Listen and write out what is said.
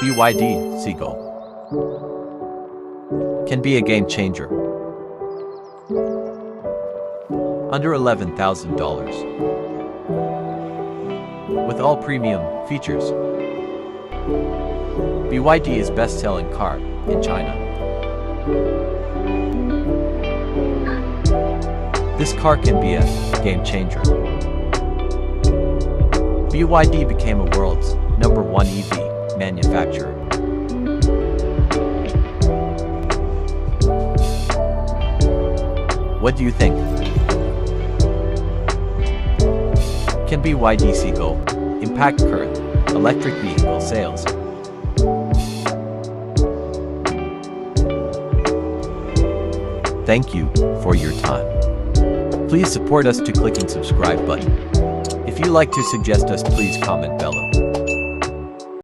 BYD Seagull can be a game changer. Under $11,000 with all premium features. BYD is best-selling car in China. This car can be a game changer. BYD became a world's #1 EV manufacturer. What do you think? Can BYD Seagull impact current electric vehicle sales? Thank you for your time. Please support us to clicking subscribe button. If you like to suggest us, please comment below.